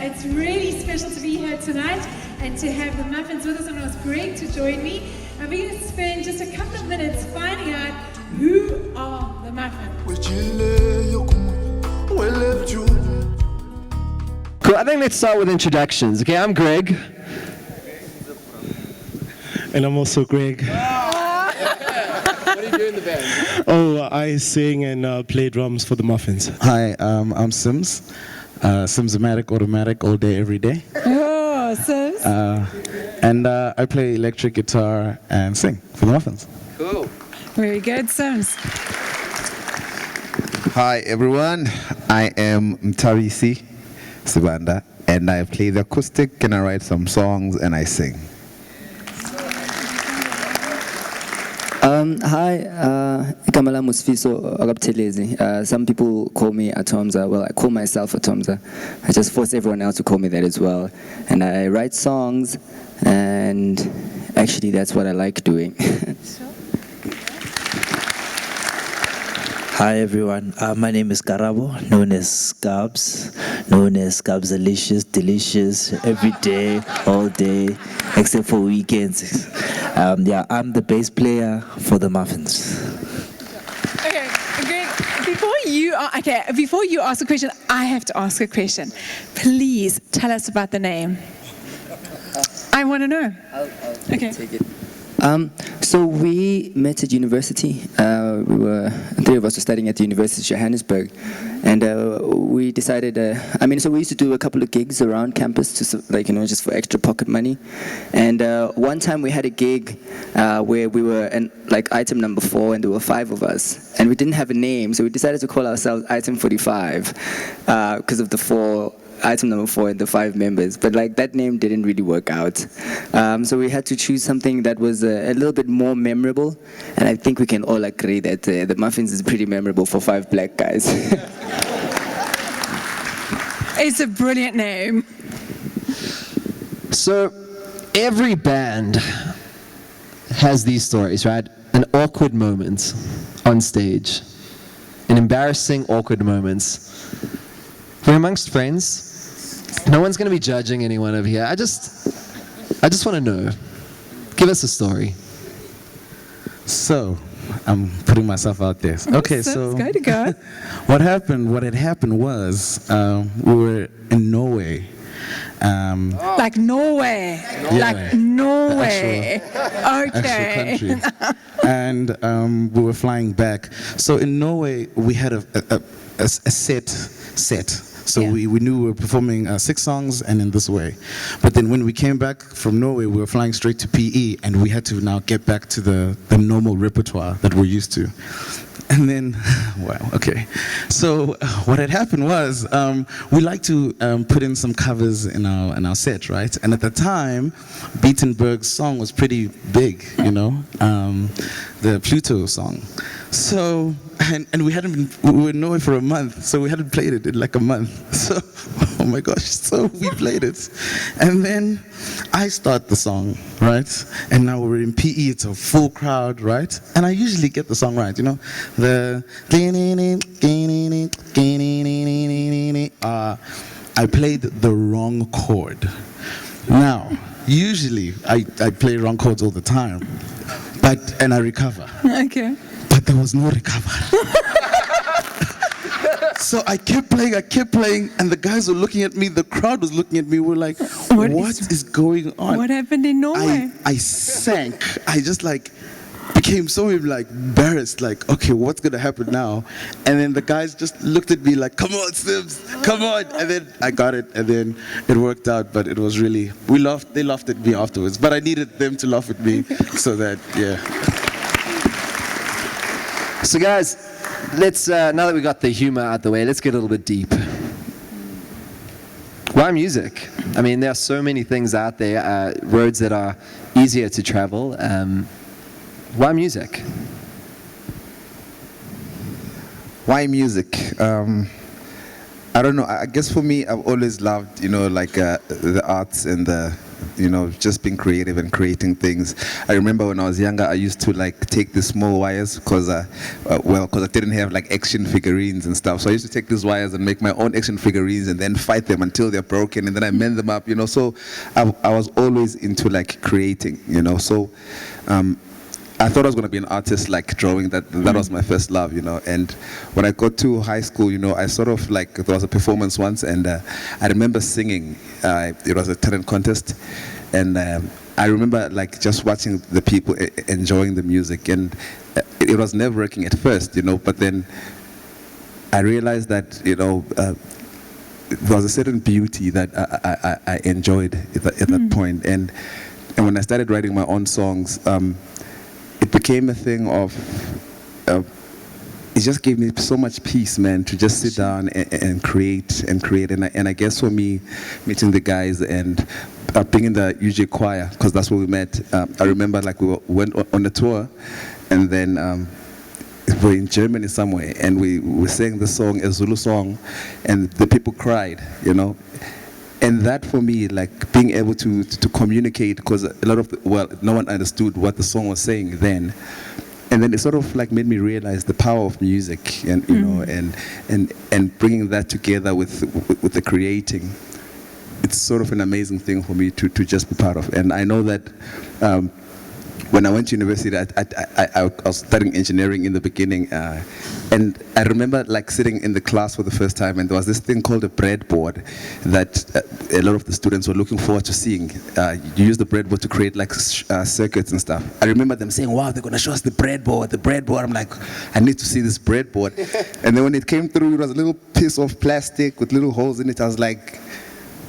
It's really special to be here tonight and to have the Muffinz with us, and it's great to join me. And we're going to spend just a couple of minutes finding out who are the Muffinz. Cool, I think let's start with introductions. Okay, I'm Greg. And I'm also Greg. What do you do in the band? Oh, I sing and play drums for the Muffinz. Hi, I'm Sims. Simsomatic, automatic, all day, every day. Oh, Sims. And I play electric guitar and sing for the Muffinz. Cool. Very good, Sims. Hi everyone, I am Mtarisi Sibanda, and I play the acoustic and I write some songs and I sing. Hi, igama lami uSifiso akaButhelezi. Some people call me Atomza. Well, I call myself Atomza. I just force everyone else to call me that as well. And I write songs, and actually that's what I like doing. Hi everyone, my name is Karabo, known as Scabs, delicious, every day, all day, except for weekends. I'm the bass player for the Muffinz. Okay, Greg, before you ask a question, I have to ask a question. Please tell us about the name. I want to know. I'll Okay. take it. So we met at university. Three of us were studying at the University of Johannesburg, and we decided. So we used to do a couple of gigs around campus, just for extra pocket money. And one time we had a gig where we were item number 4, and there were 5 of us, and we didn't have a name, so we decided to call ourselves Item 45 because of the 4. Item number 4 and the 5 members, but that name didn't really work out. So we had to choose something that was a little bit more memorable, and I think we can all agree that the Muffinz is pretty memorable for 5 black guys. It's a brilliant name. So, every band has these stories, right? An awkward moment on stage. An embarrassing, awkward moments. We're amongst friends. No one's going to be judging anyone over here. I just want to know. Give us a story. So, I'm putting myself out there. Okay, so Go to go. what had happened was we were in Norway. Like Norway. Yeah. Like Norway. Actual Okay. country. And we were flying back. So in Norway, we had a set. So Yeah. we knew we were performing 6 songs and in this way. But then when we came back from Norway, we were flying straight to PE, and we had to now get back to the normal repertoire that we're used to. And then, wow, okay. So what had happened was we like to put in some covers in our set, right? And at the time, Beatenberg's song was pretty big, the Pluto song. So, and we were in Norway for a month, so we hadn't played it in like a month. So, oh my gosh, so we played it. And then I start the song, right? And now we're in PE, it's a full crowd, right? And I usually get the song right, the I played the wrong chord. Now, usually I play wrong chords all the time, and I recover. Okay. But there was no recovery. So I kept playing, and the guys were looking at me, the crowd was looking at me, we're like, what is going on? What happened in Norway? I sank. I just became so embarrassed, okay, what's gonna happen now? And then the guys just looked at me like, come on, Sims, come on. And then I got it, and then it worked out, but it was really, they laughed at me afterwards, but I needed them to laugh at me so that, yeah. So guys, let's, now that we got the humor out the way, let's get a little bit deep. Why music? I mean, there are so many things out there, roads that are easier to travel. Why music? Why music? I don't know. I guess for me, I've always loved, like the arts and the, just being creative and creating things. I remember when I was younger, I used to like take the small wires because I didn't have like action figurines and stuff. So I used to take these wires and make my own action figurines and then fight them until they're broken and then I mend them up, So I was always into like creating, So I thought I was going to be an artist, like drawing. That was my first love, And when I got to high school, I sort of like, there was a performance once, and I remember singing. It was a talent contest, and I remember like just watching the people enjoying the music, and it was nerve-wracking at first, But then I realized that, there was a certain beauty that I enjoyed at that point, and when I started writing my own songs. It became a thing of, it just gave me so much peace, man, to just sit down and create. And I guess for me, meeting the guys and being in the UJ choir, because that's where we met. I remember like we went on a tour, and then we were in Germany somewhere, and we sang the song, a Zulu song, and the people cried, And that for me, like being able to communicate, because no one understood what the song was saying then, and then it sort of like made me realize the power of music, and and bringing that together with the creating. It's sort of an amazing thing for me to just be part of, and I know that. When I went to university, I was studying engineering in the beginning, and I remember like sitting in the class for the first time, and there was this thing called a breadboard that a lot of the students were looking forward to seeing. You use the breadboard to create like circuits and stuff. I remember them saying, "Wow, they're going to show us the breadboard." I'm like, I need to see this breadboard. And then when it came through, it was a little piece of plastic with little holes in it. I was like.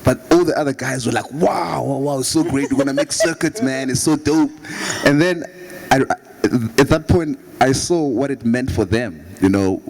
But all the other guys were like, wow, it's so great. We're going to make circuits, man. It's so dope. And then at that point, I saw what it meant for them,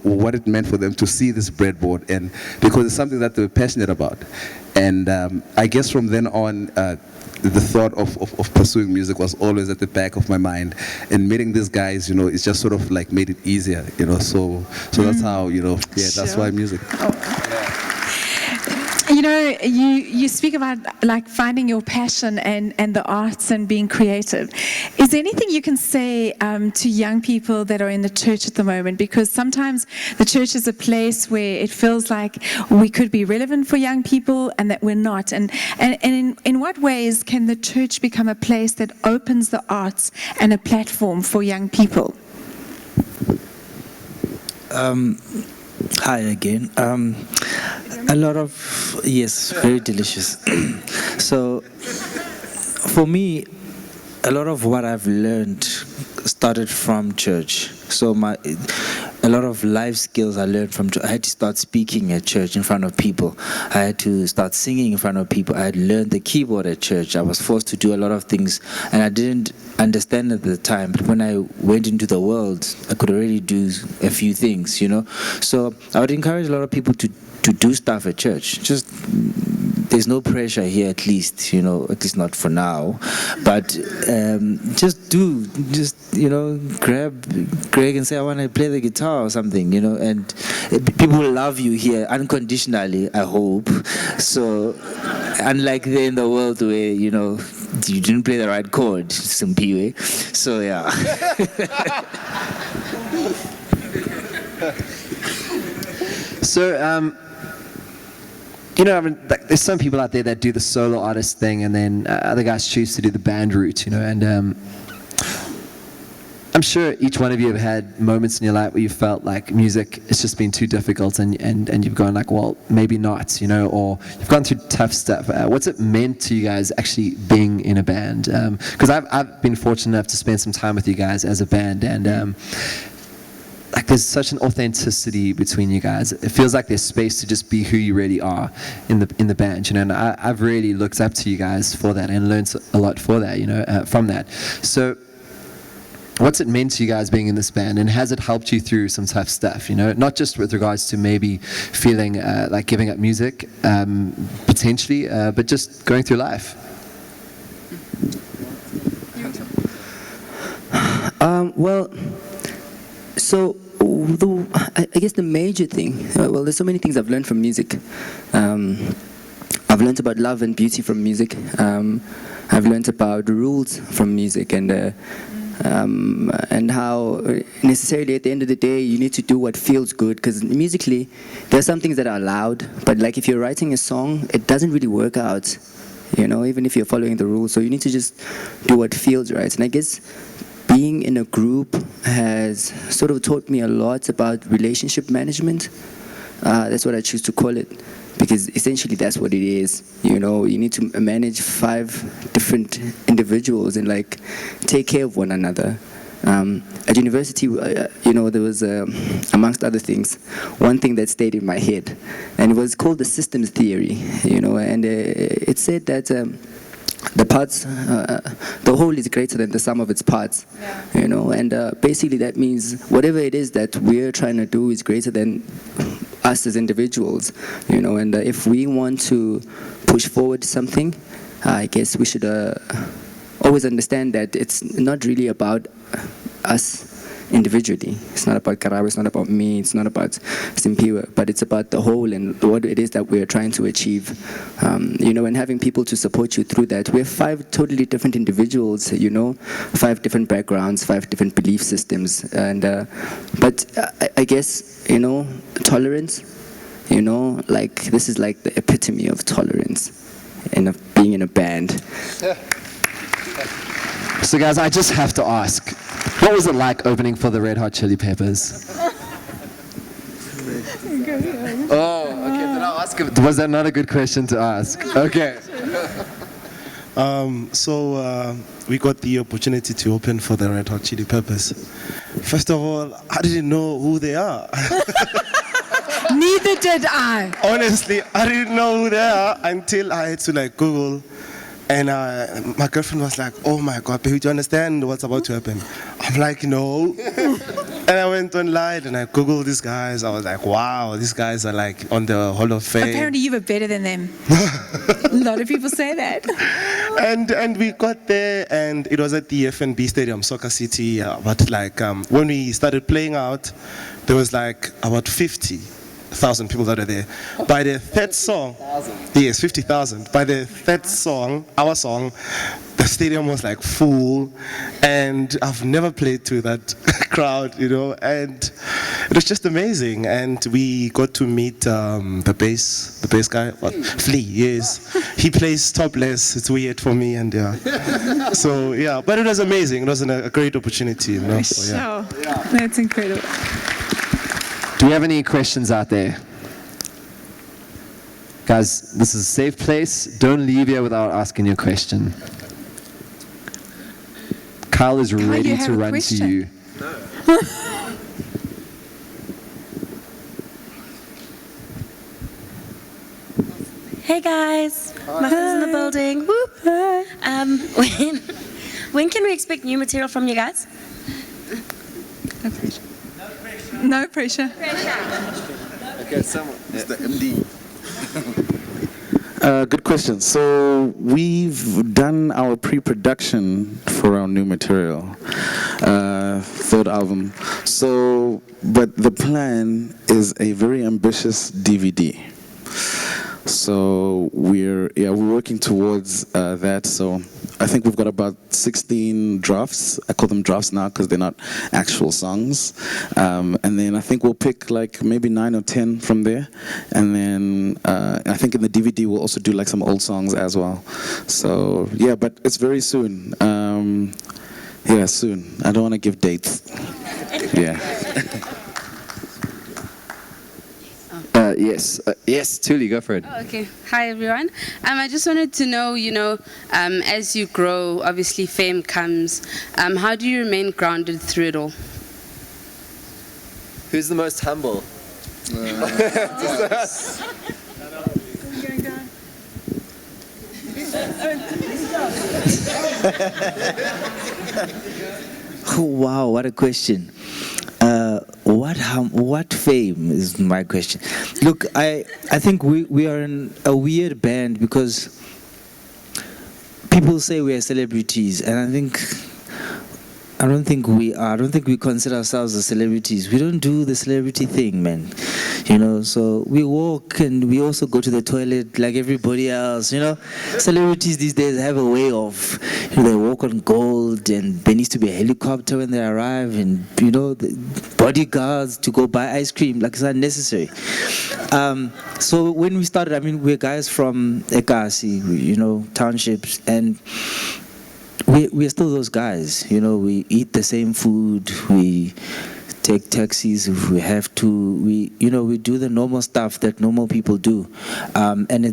what it meant for them to see this breadboard. And because it's something that they were passionate about. And I guess from then on, the thought of pursuing music was always at the back of my mind. And meeting these guys, it's just sort of like made it easier, So that's how, that's why music. You speak about like finding your passion and the arts and being creative. Is there anything you can say to young people that are in the church at the moment? Because sometimes the church is a place where it feels like we could be relevant for young people and that we're not. And in what ways can the church become a place that opens the arts and a platform for young people? Hi again. Yes, very delicious. So, for me, a lot of what I've learned started from church. So a lot of life skills I learned from church. I had to start speaking at church in front of people. I had to start singing in front of people. I had learned the keyboard at church. I was forced to do a lot of things, and I didn't understand at the time. But when I went into the world, I could already do a few things, So I would encourage a lot of people to do stuff at church. Just there's no pressure here, at least not for now. But just grab Greg and say, I want to play the guitar or something, and people will love you here unconditionally, I hope. So, unlike there in the world where, you didn't play the right chord, Simpiwe. So, yeah. So, there's some people out there that do the solo artist thing, and then other guys choose to do the band route, and I'm sure each one of you have had moments in your life where you felt like music has just been too difficult, and you've gone like, well, maybe not, or you've gone through tough stuff. What's it meant to you guys actually being in a band? Because I've been fortunate enough to spend some time with you guys as a band, and like there's such an authenticity between you guys. It feels like there's space to just be who you really are in the band, and I've really looked up to you guys for that and learned a lot for that, from that. So what's it meant to you guys being in this band, and has it helped you through some tough stuff, not just with regards to maybe feeling like giving up music, potentially, but just going through life? So I guess the major thing, well, there's so many things I've learned from music. I've learned about love and beauty from music. I've learned about rules from music, and how necessarily at the end of the day you need to do what feels good, because musically there are some things that are allowed, but like if you're writing a song, it doesn't really work out, even if you're following the rules. So you need to just do what feels right. And I guess being in a group has sort of taught me a lot about relationship management. That's what I choose to call it, because essentially that's what it is. You need to manage 5 different individuals and take care of one another. At university, there was, amongst other things, one thing that stayed in my head, and it was called the systems theory. And it said that the parts, the whole is greater than the sum of its parts. And basically that means whatever it is that we're trying to do is greater than us as individuals, and if we want to push forward something, I guess we should always understand that it's not really about us individually. It's not about Karabo, it's not about me, it's not about Simpiwe, but it's about the whole and what it is that we're trying to achieve. And having people to support you through that. We're 5 totally different individuals, 5 different backgrounds, 5 different belief systems, and but I guess, tolerance, this is like the epitome of tolerance and of being in a band. So guys, I just have to ask, what was it like opening for the Red Hot Chili Peppers? Oh, okay, then I'll ask him. Was that not a good question to ask? Okay. So we got the opportunity to open for the Red Hot Chili Peppers. First of all, I didn't know who they are. Neither did I. Honestly, I didn't know who they are until I had to Google. And my girlfriend was like, "Oh my God, baby, do you understand what's about to happen?" I'm like, "No." And I went online and I Googled these guys. I was like, "Wow, these guys are on the Hall of Fame." Apparently you were better than them. A lot of people say that. And we got there, and it was at the FNB Stadium, Soccer City. But when we started playing out, there was about 50,000 people that are there. By the third song, yes, 50,000. By the third song, our song, the stadium was full, and I've never played to that crowd, and it was just amazing. And we got to meet the bass guy, Flea. Yes, he plays topless. It's weird for me, and yeah. So yeah, but it was amazing. It was a great opportunity. So, yeah. Sure, that's incredible. Do we have any questions out there? Guys, this is a safe place. Don't leave here without asking your question. Kyle is ready you have to a run question? to you. Hey guys, Muffinz in the building. Whoop. When can we expect new material from you guys? No pressure. Okay, someone. It's the MD. Good question. So we've done our pre-production for our new material, third album. So, but the plan is a very ambitious DVD. So we're working towards that. So I think we've got about 16 drafts. I call them drafts now because they're not actual songs. And then I think we'll pick maybe 9 or 10 from there. And then I think in the DVD we'll also do some old songs as well. So yeah, but it's very soon. Yeah, soon. I don't want to give dates. Yeah. Yes, Tuli, go for it. Oh, okay. Hi, everyone. I just wanted to know, as you grow, obviously fame comes. How do you remain grounded through it all? Who's the most humble? Oh, wow, what a question. What fame is my question. Look, I think we are in a weird band because people say we are celebrities, and I think I don't think we are. I don't think we consider ourselves as celebrities. We don't do the celebrity thing, man. You know, so we walk and we also go to the toilet like everybody else. You know, celebrities these days have a way of, you know, they walk on gold, and there needs to be a helicopter when they arrive, and you know, the bodyguards to go buy ice cream. Like, it's unnecessary. So when we started, I mean, we're guys from Ekasi, you know, townships, and we're still those guys. You know, we eat the same food, we take taxis if we have to, we do the normal stuff that normal people do, and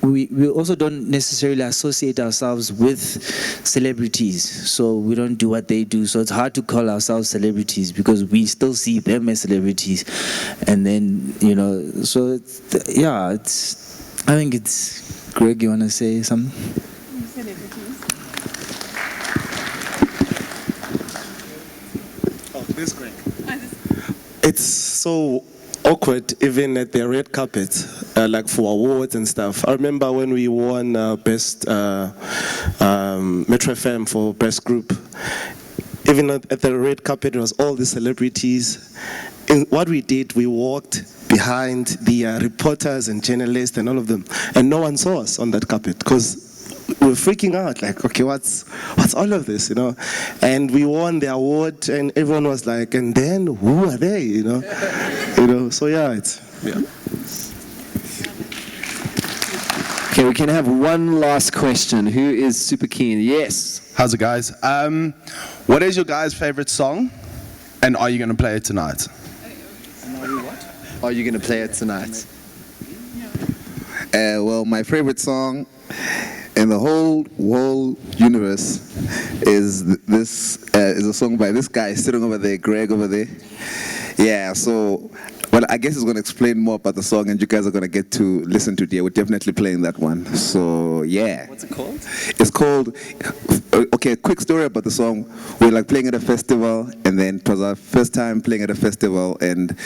we also don't necessarily associate ourselves with celebrities, so we don't do what they do, so it's hard to call ourselves celebrities because we still see them as celebrities. And then, you know, so I think it's Greg, you want to say something? This Greg. It's so awkward even at the red carpet, like for awards and stuff. I remember when we won best Metro FM for best group. Even at the red carpet, it was all the celebrities. And what we did, we walked behind the reporters and journalists and all of them, and no one saw us on that carpet because we were freaking out, like, okay, what's all of this, you know? And we won the award, and everyone was like, and then who are they, you know? So yeah. Okay, we can have one last question. Who is super keen? Yes. How's it, guys? What is your guys' favorite song, and are you going to play it tonight? Are you going to play it tonight? Well, my favorite song in the whole universe is a song by this guy sitting over there, Greg over there. Yeah, so, well, I guess he's going to explain more about the song, and you guys are going to get to listen to it. Yeah, we're definitely playing that one. So, yeah. What's it called? It's called, okay, a quick story about the song. We were like playing at a festival, and then it was our first time playing at a festival, and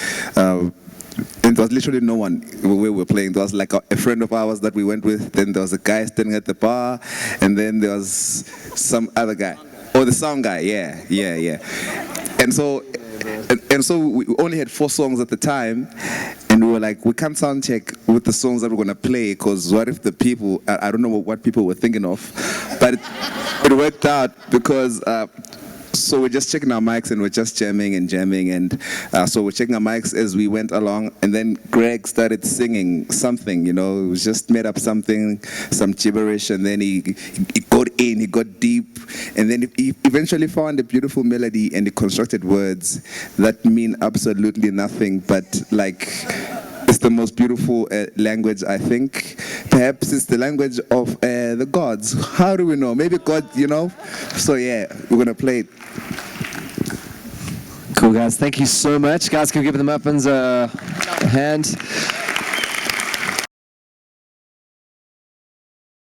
there was literally no one where we were playing. There was like a friend of ours that we went with. Then there was a guy standing at the bar, and then there was some other guy. Oh, the sound guy. Yeah. And so we only had 4 songs at the time, and we were like, we can't sound check with the songs that we're gonna play, because what if the people? I don't know what people were thinking of, but it worked out because. So we're just checking our mics and we're just jamming, and so we're checking our mics as we went along, and then Greg started singing something, you know, it was just made up something, some gibberish, and then he got deep, and then he eventually found a beautiful melody, and he constructed words that mean absolutely nothing, but like, it's the most beautiful language, I think. Perhaps it's the language of the gods. How do we know? Maybe God, you know? So yeah, we're going to play it. Cool, guys. Thank you so much. Guys, can we give the Muffinz a hand?